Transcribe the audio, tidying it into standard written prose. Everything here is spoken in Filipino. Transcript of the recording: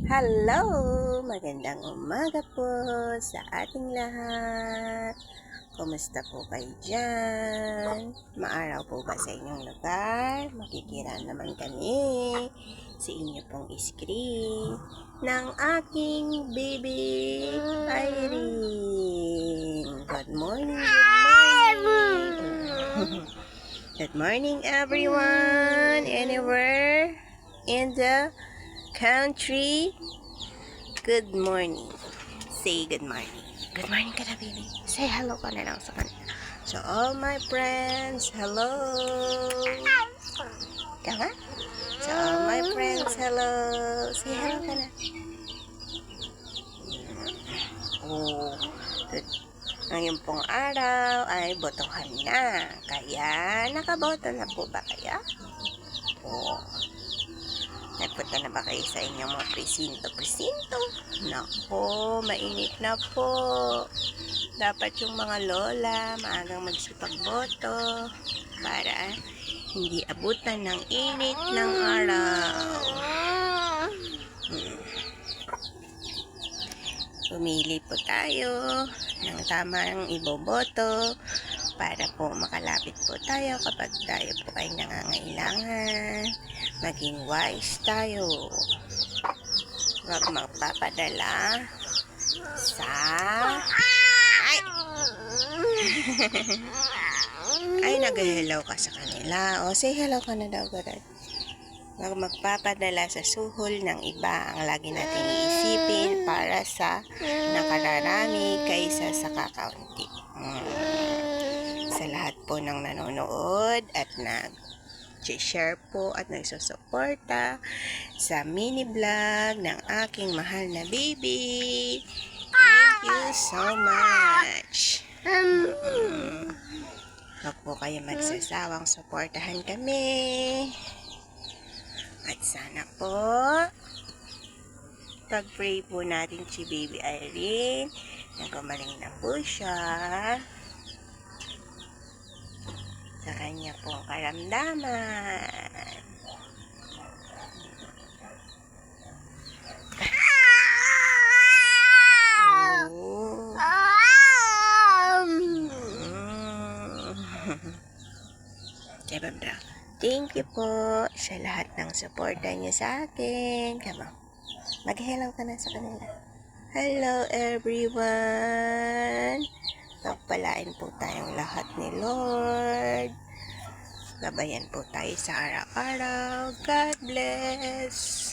Hello! Magandang umaga po sa ating lahat. Kumusta po kayo dyan? Maaraw po ba sa inyong lugar? Makikira naman kami sa inyo pong screen ng aking baby Irene. Good morning, good morning. Good morning everyone, anywhere in the country. Good morning. Say good morning. Good morning ka na, baby. Say hello ka na lang sa kanila. So, all my friends, hello. Ka nga? So, all my friends, hello. Say hello ka na. Oh, ngayon pong araw ay botohan na. Kaya, nakaboto na po ba kaya? Oh. Nagpunta na ba kayo sa inyong mga presinto? Nako, mainit na po. Dapat yung mga lola maagang magsipagboto para hindi abutan ng init ng araw. Pumili po tayo ng tamang iboboto para po makalapit po tayo kapag tayo po ay nangangailangan. Maging wise tayo. Huwag magpapadala sa ay nag-hello ka sa kanila. O, say hello ka na daw, Garad. Huwag magpapadala sa suhol ng iba. Ang lagi natin iisipin para sa nakararami kaysa sa kakaunti. Sa lahat po ng nanonood at nag-share po at nagsusuporta sa mini vlog ng aking mahal na baby. Thank you so much. Huwag po kayo magsasawang suportahan kami. At sana po pag-pray po natin si Baby Irene na gumaling na po siya sa kanya pong karamdaman. Thank you po sa lahat ng suporta niyo sa akin. Come on. Mag-hello ka na sa kanila. Hello everyone. Pagpalain po tayong lahat ni Lord. Gabayan po tayo sa araw-araw. God bless.